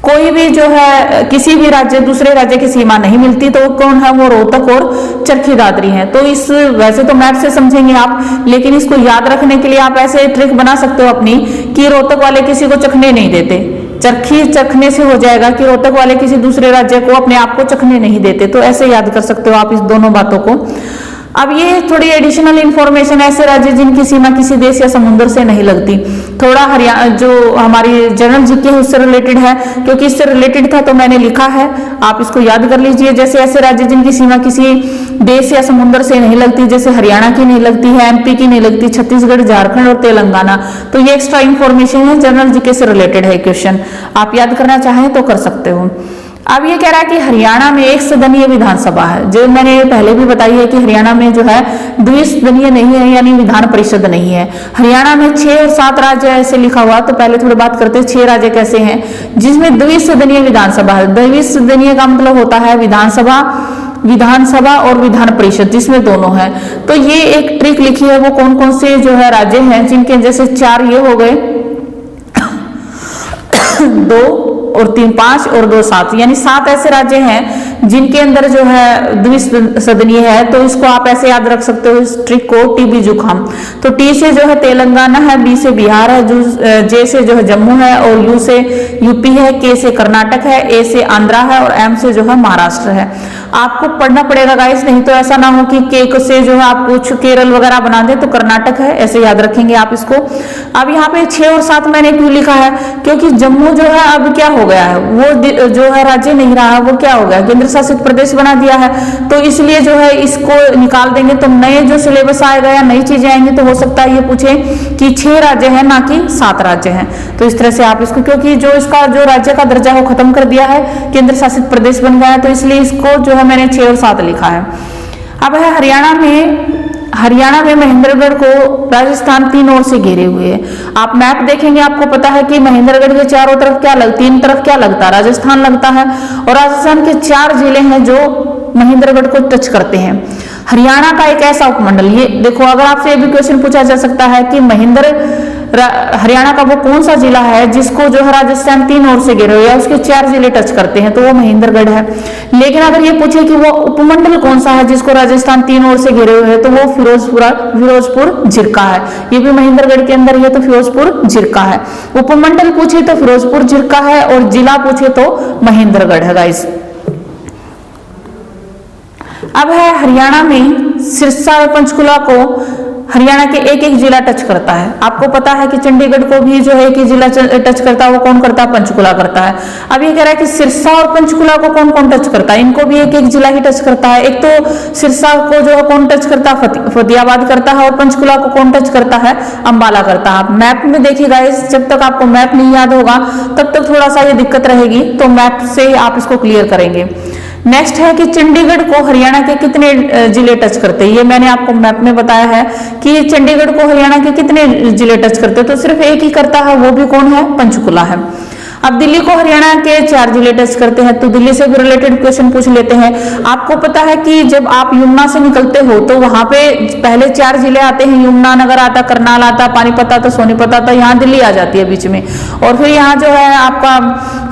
कोई भी जो है किसी भी राज्य दूसरे राज्य की सीमा नहीं मिलती, तो कौन है, वो रोहतक और चरखी दादरी है। तो इस वैसे तो मैप से समझेंगे आप, लेकिन इसको याद रखने के लिए आप ऐसे ट्रिक बना सकते हो अपनी कि रोहतक वाले किसी को चखने नहीं देते, चरखी चखने से हो जाएगा कि रोहतक वाले किसी दूसरे राज्य को अपने आप को चखने नहीं देते। तो ऐसे याद कर सकते हो आप इस दोनों बातों को। अब ये थोड़ी एडिशनल इंफॉर्मेशन, ऐसे राज्य जिनकी सीमा किसी देश या समुद्र से नहीं लगती, थोड़ा हरियाणा जो हमारी जनरल जीके है उससे रिलेटेड है, क्योंकि इससे रिलेटेड था तो मैंने लिखा है, आप इसको याद कर लीजिए। जैसे ऐसे राज्य जिनकी सीमा किसी देश या समुद्र से नहीं लगती, जैसे हरियाणा की नहीं लगती है, एमपी की नहीं लगती, छत्तीसगढ़, झारखंड और तेलंगाना। तो ये एक्स्ट्रा इंफॉर्मेशन है, जनरल जीके से रिलेटेड है क्वेश्चन, आप याद करना चाहें तो कर सकते हो। अब ये कह रहा है कि हरियाणा में एक सदनीय विधानसभा है, जो मैंने पहले भी बताई है कि हरियाणा में जो है द्विसदनीय नहीं है, यानी विधान परिषद नहीं है। हरियाणा में 6 और 7 राज्य ऐसे लिखा हुआ, तो पहले थोड़ी बात करते हैं 6 राज्य कैसे हैं जिसमें द्विसदनीय विधानसभा है। द्विसदनीय का मतलब होता है विधानसभा और विधान परिषद जिसमें दोनों है। तो ये एक ट्रिक लिखी है, वो कौन कौन से जो है राज्य हैं जिनके जैसे 4 ये हो गए 2 और 3 5 और 2 7, यानी 7 ऐसे राज्य हैं जिनके अंदर जो है द्विसदनीय है। तो इसको आप ऐसे याद रख सकते हो इस ट्रिक को, टीबी जुकाम। तो टी से जो है तेलंगाना है, बी से बिहार है, जे से जो है जम्मू है, और यू से यूपी है, के से कर्नाटक है, ए से आंध्रा है, और एम से जो है महाराष्ट्र है। आपको पढ़ना पड़ेगा गाइस, नहीं तो ऐसा ना हो कि के से जो है आप कुछ केरल वगैरह बना दे, तो कर्नाटक है, ऐसे याद रखेंगे आप इसको। अब यहाँ पे 6 और 7 मैंने क्यों लिखा है, क्योंकि जम्मू जो है अब क्या हो गया है, वो जो है राज्य नहीं रहा है, वो क्या हो गया, केंद्र शासित प्रदेश बना दिया है। तो इसलिए जो है इसको निकाल देंगे, तो नए जो सिलेबस आएगा या नई चीजें आएंगी तो हो सकता है ये पूछे कि 6 राज्य हैं ना कि 7 राज्य हैं। तो इस तरह से आप इसको, क्योंकि जो इसका जो राज्य का दर्जा है वो खत्म कर दिया है, केंद्र शासित प्रदेश बन गया है, तो इसलिए इसको जो है मैंने 6 और 7 लिखा है। अब है हरियाणा में महेंद्रगढ़ को राजस्थान 3 ओर से घेरे हुए है। आप मैप देखेंगे आपको पता है कि महेंद्रगढ़ के चारों तरफ क्या लगता, 3 तरफ क्या लगता है, राजस्थान लगता है, और राजस्थान के 4 जिले हैं जो महेंद्रगढ़ को टच करते हैं। हरियाणा का एक ऐसा उपमंडल, ये देखो अगर आपसे ये भी क्वेश्चन पूछा जा सकता है कि हरियाणा का वो कौन सा जिला है जिसको जो है राजस्थान 3 ओर से घेरे हुए है, उसके 4 जिले टच करते हैं, तो वो महेंद्रगढ़ है। लेकिन अगर ये पूछे कि वो उपमंडल कौन सा है जिसको राजस्थान 3 ओर से घेरे हुए है, तो वो फिरोजपुर जिरका है। ये भी महेंद्रगढ़ के अंदर है, तो फिरोजपुर जिरका है। उपमंडल पूछे तो फिरोजपुर जिरका है, और जिला पूछे तो महेंद्रगढ़ है गाइस। अब है हरियाणा में सिरसा और पंचकुला को हरियाणा के एक एक जिला टच करता है। आपको पता है कि चंडीगढ़ को भी जो है एक जिला टच करता है, वो कौन करता है? पंचकुला करता है। अब ये कह रहा है कि सिरसा और पंचकुला को कौन कौन टच करता है? इनको भी एक एक जिला ही टच करता है। एक तो सिरसा को जो है कौन टच करता है? फतेहाबाद करता है, और पंचकुला को कौन टच करता है? अंबाला करता है। आप मैप में देखिए गाइस, जब तक आपको मैप नहीं याद होगा तब तक थोड़ा सा ये दिक्कत रहेगी, तो मैप से आप इसको क्लियर करेंगे। नेक्स्ट है कि चंडीगढ़ को हरियाणा के कितने जिले टच करते हैं? ये मैंने आपको मैप में बताया है कि चंडीगढ़ को हरियाणा के कितने जिले टच करते हैं, तो सिर्फ एक ही करता है, वो भी कौन है? पंचकुला है। अब दिल्ली को हरियाणा के 4 जिले टच करते हैं, तो दिल्ली से भी रिलेटेड क्वेश्चन पूछ लेते हैं। आपको पता है कि जब आप यमुना से निकलते हो तो वहां पे पहले 4 जिले आते हैं, यमुना नगर आता, करनाल आता, पानीपत आता, सोनीपत आता, यहाँ दिल्ली आ जाती है बीच में, और फिर यहाँ जो है आपका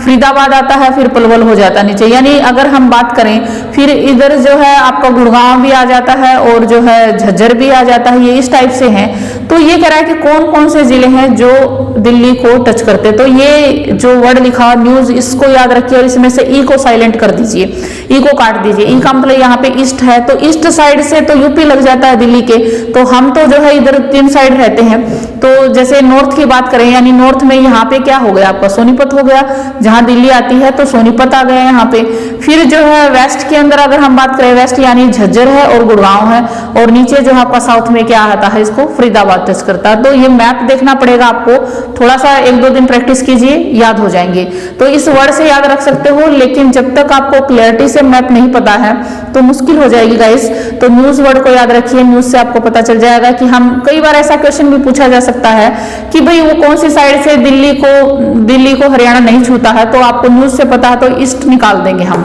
फरीदाबाद आता है, फिर पलवल हो जाता है नीचे। यानी अगर हम बात करें फिर इधर जो है आपका गुड़गांव भी आ जाता है, और जो है झज्जर भी आ जाता है, ये इस टाइप से है। तो ये कह रहा है कि कौन कौन से जिले हैं जो दिल्ली को टच करते हैं। तो ये जो वर्ड लिखा न्यूज, इसको याद रखिए, और इसमें से ई को साइलेंट कर दीजिए, ई को काट दीजिए। ई का मतलब यहाँ पे ईस्ट है, तो ईस्ट साइड से तो यूपी लग जाता है दिल्ली के, तो हम तो जो है इधर 3 साइड रहते हैं। तो जैसे नॉर्थ की बात करें, यानी नॉर्थ में यहाँ पे क्या हो गया आपका? सोनीपत हो गया, जहां दिल्ली आती है तो सोनीपत आ गया यहाँ पे। फिर जो है वेस्ट के अंदर अगर हम बात करें, वेस्ट यानी झज्जर है और गुड़गांव है, और नीचे जो आपका साउथ में क्या आता है? इसको फरीदाबाद टच करता है। तो ये मैप देखना पड़ेगा आपको, थोड़ा सा 1-2 दिन प्रैक्टिस कीजिए, याद हो जाएंगे। तो इस वर्ड से याद रख सकते हो, लेकिन जब तक आपको क्लैरिटी से मैप नहीं पता है तो मुश्किल हो जाएगी गाइस। तो न्यूज वर्ड को याद रखिए, न्यूज से आपको पता चल जाएगा कि हम, कई बार ऐसा क्वेश्चन भी पूछा जा सकता है कि भाई वो कौन सी साइड से दिल्ली को हरियाणा नहीं छूता है, तो आपको न्यूज से पता है तो ईस्ट निकाल देंगे हम।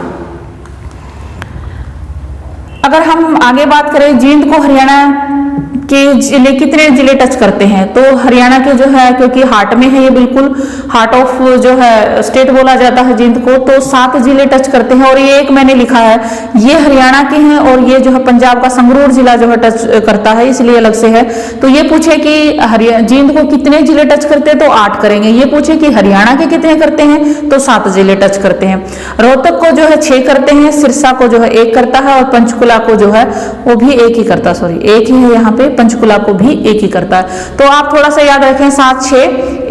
अगर हम आगे बात करें, जींद को हरियाणा के जिले कितने जिले टच करते हैं? तो हरियाणा के जो है, क्योंकि हार्ट में है, ये बिल्कुल हार्ट ऑफ जो है स्टेट बोला जाता है जींद को, तो 7 जिले टच करते हैं। और ये एक मैंने लिखा है, ये हरियाणा के हैं, और ये जो है पंजाब का संगरूर जिला जो है टच करता है, इसलिए अलग से है। तो ये पूछे कि जींद को कितने जिले टच करते हैं, तो 8 करेंगे। ये पूछे कि हरियाणा के कितने करते हैं, तो 7 जिले टच करते हैं। रोहतक को जो है 6 करते हैं, सिरसा को जो है 1 करता है, और पंचकुला को जो है वो भी 1 ही करता, सॉरी 1 ही है यहाँ पे, पंचकुला को भी 1 ही करता है। तो आप थोड़ा सा याद रखें, 7, 6,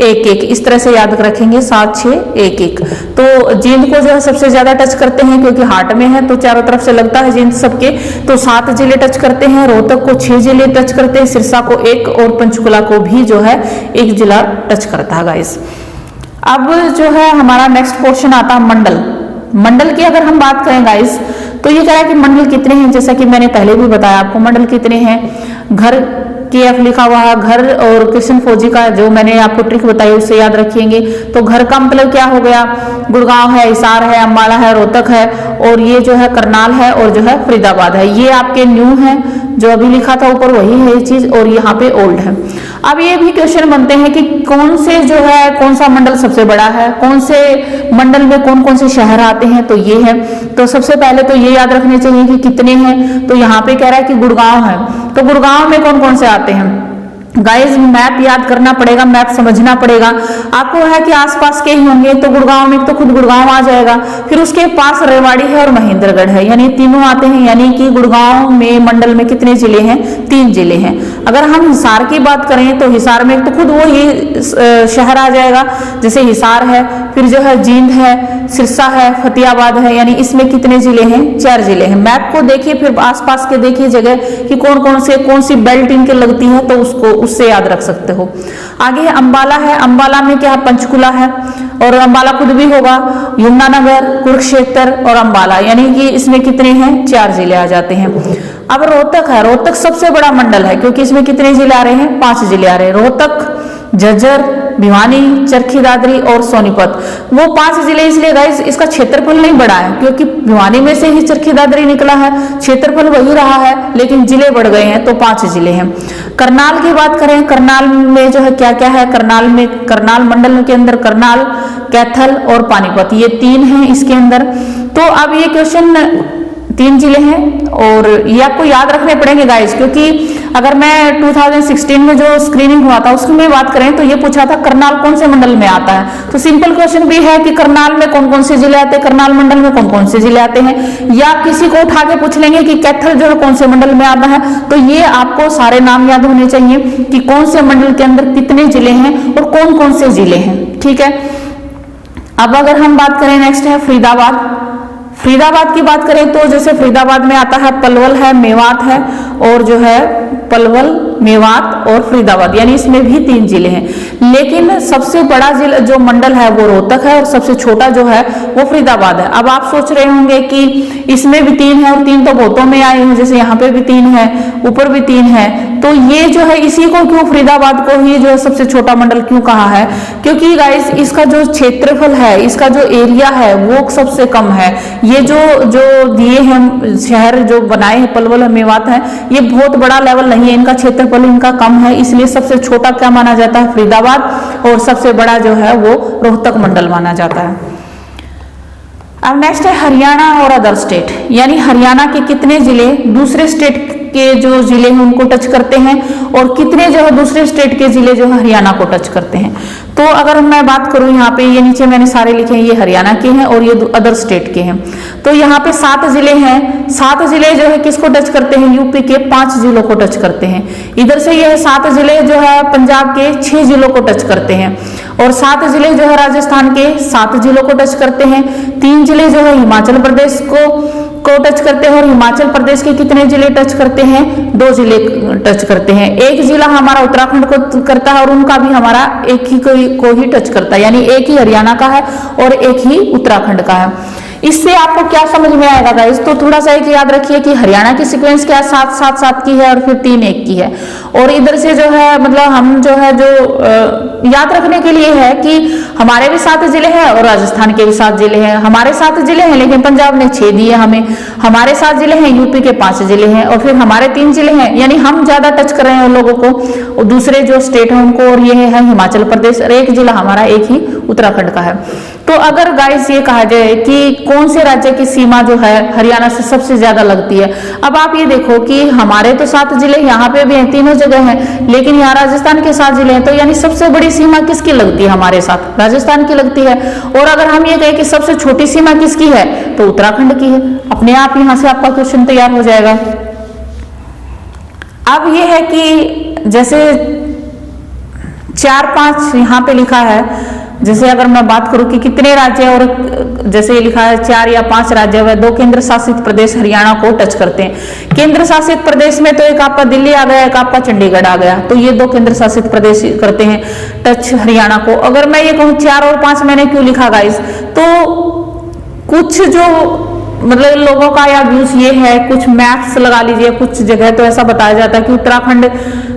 1, 1, इस तरह से याद रखेंगे, 7, 6, 1, 1। तो जींद को जो है सबसे ज्यादा टच करते हैं, क्योंकि हार्ट में है तो चारों तरफ से लगता है जींद सबके, तो 7 जिले टच करते हैं। रोहतक को 6 जिले टच करते हैं, सिरसा को 1, और पंचकुला को भी जो है 1 जिला टच करता है गाइस। अब जो है हमारा नेक्स्ट क्वेश्चन आता है मंडल। मंडल की अगर हम बात करें गाइस, तो ये कह रहा है कि मंडल कितने हैं? जैसा कि मैंने पहले भी बताया आपको, मंडल कितने हैं। घर KF लिखा हुआ है, घर, और कृष्ण फौजी का जो मैंने आपको ट्रिक बताई उससे याद रखिएंगे। तो घर का मतलब क्या हो गया? गुड़गांव है, हिसार है, अंबाला है, रोहतक है, और ये जो है करनाल है, और जो है फरीदाबाद है। ये आपके न्यू है, जो अभी लिखा था ऊपर वही है ये चीज, और यहाँ पे ओल्ड है। अब ये भी क्वेश्चन बनते हैं कि कौन से जो है, कौन सा मंडल सबसे बड़ा है, कौन से मंडल में कौन कौन से शहर आते हैं, तो ये है। तो सबसे पहले तो ये याद रखने चाहिए कि कितने हैं। तो यहाँ पे कह रहा है कि गुड़गांव है, तो गुड़गांव में कौन कौन से आते हैं गाइस? मैप याद करना पड़ेगा, मैप समझना पड़ेगा। आपको है कि आसपास के ही होंगे, तो गुड़गांव में तो खुद गुड़गांव आ जाएगा, फिर उसके पास रेवाड़ी है और महेंद्रगढ़ है, यानी तीनों आते हैं। यानी कि गुड़गांव में मंडल में कितने जिले हैं? 3 जिले हैं। अगर हम हिसार की बात करें तो हिसार में तो खुद वो ही शहर आ जाएगा, जैसे हिसार है, फिर जो है जींद है, सिरसा है, फतेहाबाद है, यानी इसमें कितने जिले हैं? 4 जिले हैं। मैप को देखिए, फिर आसपास के देखिए जगह कि कौन सी बेल्ट इनके लगती है, तो उससे याद रख सकते हो। आगे है अंबाला है, अंबाला में क्या? पंचकुला है, और अंबाला खुद भी होगा, यमुनानगर, कुरुक्षेत्र और अंबाला, यानी कि इसमें कितने हैं? 4 जिले आ जाते हैं। अब रोहतक है, रोहतक सबसे बड़ा मंडल है, क्योंकि इसमें कितने जिले आ रहे हैं? 5 जिले आ रहे हैं। रोहतक, झज्जर, भिवानी, चरखी दादरी और सोनीपत। वो 5 जिले इसलिए गाइस इसका क्षेत्रफल नहीं बढ़ा है क्योंकि भिवानी में से ही चरखी दादरी निकला है, क्षेत्रफल वही रहा है लेकिन जिले बढ़ गए हैं तो 5 जिले हैं। करनाल की बात करें, करनाल में जो है क्या क्या है, करनाल में करनाल मंडल के अंदर करनाल, कैथल और पानीपत, ये 3 हैं इसके अंदर। तो अब ये क्वेश्चन 3 जिले हैं और ये आपको याद रखने पड़ेंगे गाइस, क्योंकि अगर मैं 2016 में जो स्क्रीनिंग हुआ था उसमें बात करें तो ये पूछा था करनाल कौन से मंडल में आता है। तो सिंपल क्वेश्चन भी है कि करनाल में कौन कौन से जिले आते हैं, करनाल मंडल में कौन कौन से जिले आते हैं, या किसी को उठा के पूछ लेंगे कि कैथल जो है कौन से मंडल में आता है। तो ये आपको सारे नाम याद होने चाहिए कि कौन से मंडल के अंदर कितने जिले हैं और कौन कौन से जिले हैं, ठीक है। अब अगर हम बात करें, नेक्स्ट है फरीदाबाद। फरीदाबाद की बात करें तो जैसे फरीदाबाद में आता है पलवल है, मेवात है और जो है पलवल, मेवात और फरीदाबाद, यानी इसमें भी 3 जिले हैं। लेकिन सबसे बड़ा जिला जो मंडल है वो रोहतक है और सबसे छोटा जो है वो फरीदाबाद है। अब आप सोच रहे होंगे कि इसमें भी 3 है और 3 तो बहुतों में आए हैं, जैसे यहाँ पे भी 3 है, ऊपर भी 3 है, तो ये जो है इसी को क्यों फरीदाबाद को ही जो है सबसे छोटा मंडल क्यों कहा है, क्योंकि गाइस इसका जो क्षेत्रफल है, इसका जो एरिया है वो सबसे कम है। ये जो दिए हैं शहर जो बनाए हैं पलवल और मेवात है, ये बहुत बड़ा लेवल नहीं है, इनका क्षेत्रफल इनका कम है, इसलिए सबसे छोटा क्या माना जाता है, फरीदाबाद, और सबसे बड़ा जो है वो रोहतक मंडल माना जाता है। अब नेक्स्ट है हरियाणा और अदर स्टेट, यानी हरियाणा के कितने जिले दूसरे स्टेट के जो जिले हैं उनको टच करते हैं और कितने जो है दूसरे स्टेट के जिले जो है हरियाणा को टच करते हैं। तो अगर मैं बात करूं, यहाँ पे ये नीचे मैंने सारे लिखे हैं, ये हरियाणा के हैं और ये अदर स्टेट के हैं। तो यहाँ पे 7 जिले हैं, 7 जिले जो है किसको टच करते हैं, यूपी के 5 जिलों को टच करते हैं। इधर से ये 7 जिले जो है पंजाब के 6 जिलों को टच करते हैं और 7 जिले जो है राजस्थान के 7 जिलों को टच करते हैं। 3 जिले जो है हिमाचल प्रदेश को टच करते हैं और हिमाचल प्रदेश के कितने जिले टच करते हैं, 2 जिले टच करते हैं। 1 जिला हमारा उत्तराखंड को करता है और उनका भी हमारा एक ही को ही टच करता है, यानी एक ही हरियाणा का है और एक ही उत्तराखंड का है। इससे आपको क्या समझ में आएगा गाइस, तो थोड़ा सा एक याद रखिए कि हरियाणा की सीक्वेंस क्या 7 7 7 की है और फिर 3 1 की है। और इधर से जो है मतलब हम जो है जो याद रखने के लिए है कि हमारे भी 7 जिले हैं और राजस्थान के भी 7 जिले हैं। हमारे 7 जिले हैं लेकिन पंजाब ने 6 दिए हमें। हमारे 7 जिले हैं, यूपी के 5 जिले हैं और फिर हमारे 3 जिले हैं, यानी हम ज्यादा टच कर रहे हैं उन लोगों को और दूसरे जो स्टेट है उनको, और ये है हिमाचल प्रदेश और एक जिला हमारा एक ही उत्तराखंड का है। तो अगर गाइस ये कहा जाए कि कौन से राज्य की सीमा जो है हरियाणा से सबसे ज्यादा लगती है, अब आप ये देखो कि हमारे तो 7 जिले यहाँ पे भी हैं, तीनों जगह हैं, लेकिन यहाँ राजस्थान के 7 जिले हैं, तो यानी सबसे बड़ी सीमा किसकी लगती है हमारे साथ, राजस्थान की लगती है। और अगर हम ये कहें कि सबसे छोटी सीमा किसकी है, तो उत्तराखंड की है। अपने आप यहाँ से आपका क्वेश्चन तैयार हो जाएगा। अब ये है कि जैसे 4-5 यहाँ पे लिखा है, जैसे अगर मैं बात करूं कि कितने राज्य और जैसे ये लिखा है 4 या 5 राज्य व 2 केंद्र शासित प्रदेश हरियाणा को टच करते हैं। केंद्र शासित प्रदेश में तो एक आपका दिल्ली आ गया, एक आपका चंडीगढ़ आ गया, तो ये 2 केंद्र शासित प्रदेश करते हैं टच हरियाणा को। अगर मैं ये कहूँ 4 और 5 मैंने क्यों लिखा गाइस, तो कुछ जो मतलब लोगों का या व्यूज ये है, कुछ मैप्स लगा लीजिए, कुछ जगह तो ऐसा बताया जाता है कि उत्तराखंड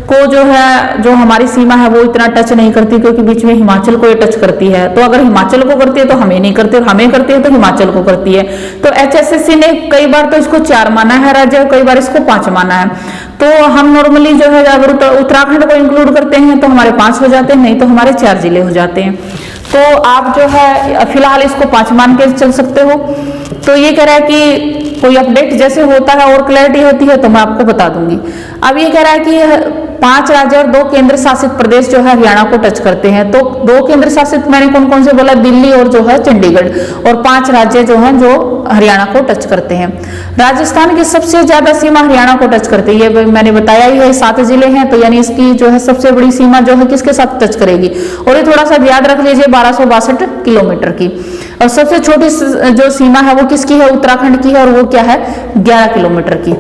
को जो है जो हमारी सीमा है वो इतना टच नहीं करती क्योंकि बीच में हिमाचल को ये टच करती है। तो अगर हिमाचल को करती है तो हमें नहीं करती और हमें करती है तो हिमाचल को करती है। तो HSSC ने कई बार तो इसको 4 माना है राज्य और कई बार इसको 5 माना है। तो हम नॉर्मली जो है अगर उत्तराखंड को इंक्लूड करते हैं तो हमारे 5 हो जाते हैं, नहीं तो हमारे 4 जिले हो जाते हैं। तो आप जो है फिलहाल इसको 5 मान के चल सकते हो। तो ये कह रहा है कि कोई अपडेट जैसे होता है और क्लैरिटी होती है तो मैं आपको बता दूंगी। अब ये कह रहा है कि 5 राज्य और 2 केंद्र शासित प्रदेश जो है हरियाणा को टच करते हैं। तो 2 केंद्र शासित मैंने कौन कौन से बोला, दिल्ली और जो है चंडीगढ़, और 5 राज्य जो हैं जो हरियाणा को टच करते हैं। राजस्थान की सबसे ज्यादा सीमा हरियाणा को टच करती है, ये मैंने बताया ही है, 7 जिले हैं, तो यानी इसकी जो है सबसे बड़ी सीमा जो है किसके साथ टच करेगी, और ये थोड़ा सा याद रख लीजिए 1262 किलोमीटर की। और सबसे छोटी जो सीमा है वो किसकी है, उत्तराखंड की है, और वो क्या है 11 किलोमीटर की।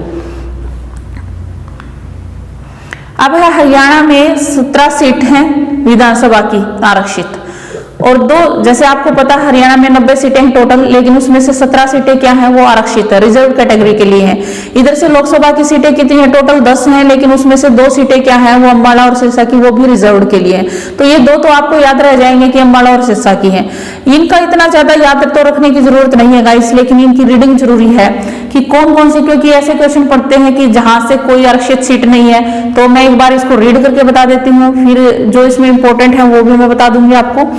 अब है हरियाणा में 17 सीट हैं विधानसभा की आरक्षित, और दो, जैसे आपको पता है हरियाणा में 90 सीटें हैं टोटल, लेकिन उसमें से 17 सीटें क्या हैं, वो आरक्षित है, रिजर्व कैटेगरी के लिए हैं। इधर से लोकसभा की सीटें कितनी है, टोटल 10 हैं, लेकिन उसमें से 2 सीटें क्या है, वो अम्बाला और सिरसा की, वो भी रिजर्व के लिए है। तो ये 2 तो आपको याद रह जाएंगे कि अम्बाला और सिरसा की है। इनका इतना ज्यादा याद तो रखने की जरूरत नहीं है गाइस, लेकिन इनकी रीडिंग जरूरी है कि कौन कौन सी, क्योंकि ऐसे क्वेश्चन पढ़ते हैं कि जहां से कोई आरक्षित सीट नहीं है। तो मैं एक बार इसको रीड करके बता देती हूँ, फिर जो इसमें इंपॉर्टेंट है वो भी मैं बता दूंगी आपको,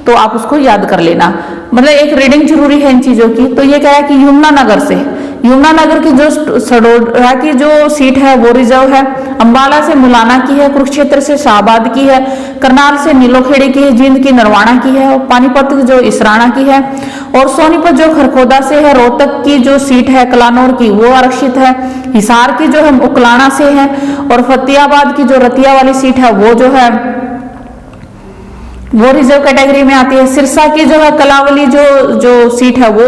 तो आप उसको याद कर लेना। मतलब एक रीडिंग जरूरी है इन चीजों की। तो ये कह रहा है कि यमुनानगर से, यमुनानगर की जो सडोरा की जो सीट है वो रिजर्व है, अंबाला से मुलाना की है, कुरुक्षेत्र से शाहबाद की है, करनाल से नीलोखेड़ी की है, जींद की नरवाना की है, और पानीपत की जो इसराना की है, और सोनीपत जो खरखोदा से है, रोहतक की जो सीट है कलानौर की वो आरक्षित है, हिसार की जो है उकलाना से है, और फतेहाबाद की जो रतिया वाली सीट है वो जो है वो रिजर्व कैटेगरी में आती है। सिरसा की जो है कलावली जो सीट है वो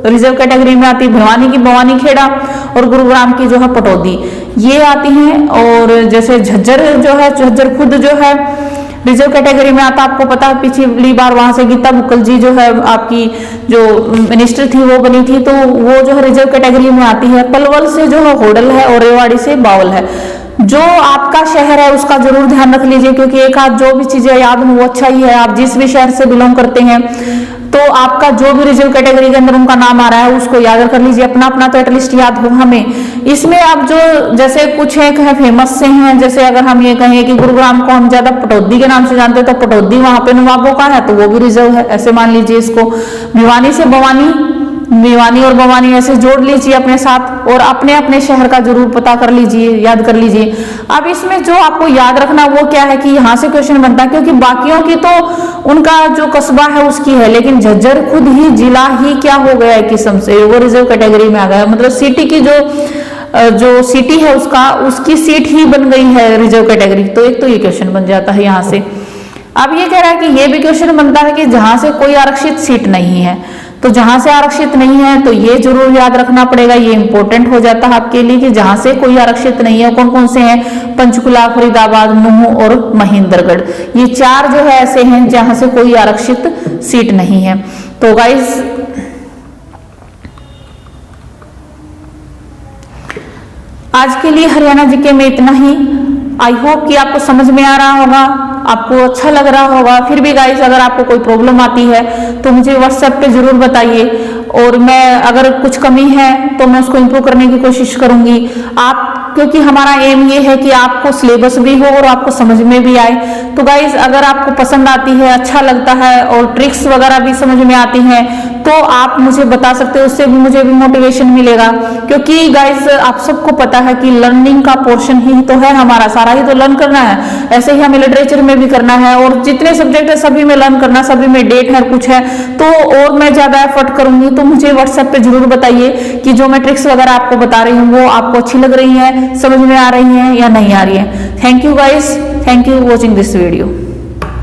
रिजर्व कैटेगरी में आती है। भिवानी की भवानी खेड़ा और गुरुग्राम की जो है पटौदी, ये आती हैं। और जैसे झज्जर जो है, झज्जर खुद जो है रिजर्व कैटेगरी में आता, आपको पता है पिछली बार वहां से गीता बुक्कल जी जो है आपकी जो मिनिस्टर थी वो बनी थी, तो वो जो है रिजर्व कैटेगरी में आती है। पलवल से जो है होडल है, और रेवाड़ी से बावल है। जो आपका शहर है उसका जरूर ध्यान रख लीजिए, क्योंकि एक आध जो भी चीजें याद हो वो अच्छा ही है। आप जिस भी शहर से बिलोंग करते हैं तो आपका जो भी रिजर्व कैटेगरी के अंदर उनका नाम आ रहा है उसको याद कर लीजिए, अपना अपना तो एटलीस्ट याद हो हमें। इसमें आप जो जैसे कुछ एक है फेमस से हैं, जैसे अगर हम ये कहें कि गुरुग्राम को हम ज्यादा पटौदी के नाम से जानते हैं, तो पटौदी वहां पे नवाबों का है तो वो भी रिजर्व है, ऐसे मान लीजिए इसको। भिवानी से भिवानी और भवानी ऐसे जोड़ लीजिए अपने साथ, और अपने अपने शहर का जरूर पता कर लीजिए, याद कर लीजिए। अब इसमें जो आपको याद रखना वो क्या है कि यहाँ से क्वेश्चन बनता है, क्योंकि बाकियों की तो उनका जो कस्बा है उसकी है, लेकिन झज्जर खुद ही जिला ही क्या हो गया है किस्म से, वो रिजर्व कैटेगरी में आ गया। मतलब सिटी की जो सिटी है उसकी सीट ही बन गई है रिजर्व कैटेगरी। तो एक तो ये क्वेश्चन बन जाता है यहाँ से। अब ये कह रहा है कि ये भी क्वेश्चन बनता है कि जहां से कोई आरक्षित सीट नहीं है, तो जहां से आरक्षित नहीं है तो ये जरूर याद रखना पड़ेगा, ये इंपॉर्टेंट हो जाता है आपके लिए कि जहां से कोई आरक्षित नहीं है कौन कौन से हैं, पंचकुला, फरीदाबाद, नूंह और महेंद्रगढ़। ये 4 जो है ऐसे हैं जहां से कोई आरक्षित सीट नहीं है। तो गाइस आज के लिए हरियाणा जीके में इतना ही। आई होप कि आपको समझ में आ रहा होगा, आपको अच्छा लग रहा होगा। फिर भी गाइस अगर आपको कोई प्रॉब्लम आती है तो मुझे व्हाट्सएप पे जरूर बताइए, और मैं अगर कुछ कमी है तो मैं उसको इम्प्रूव करने की कोशिश करूंगी। क्योंकि हमारा एम ये है कि आपको सिलेबस भी हो और आपको समझ में भी आए। तो गाइस अगर आपको पसंद आती है, अच्छा लगता है और ट्रिक्स वगैरह भी समझ में आती हैं तो आप मुझे बता सकते हो, उससे भी मुझे भी मोटिवेशन मिलेगा। क्योंकि गाइस आप सबको पता है कि लर्निंग का पोर्शन ही तो है हमारा, सारा ही तो लर्न करना है। ऐसे ही हमें लिटरेचर में भी करना है, और जितने सब्जेक्ट है सभी में लर्न करना, सभी में डेट है कुछ है, तो और मैं ज्यादा एफर्ट करूंगी। तो मुझे व्हाट्सएप पे जरूर बताइए कि जो मैं ट्रिक्स वगैरह आपको बता रही हूँ वो आपको अच्छी लग रही है, समझ में आ रही है या नहीं आ रही है। Thank you guys, thank you watching this video.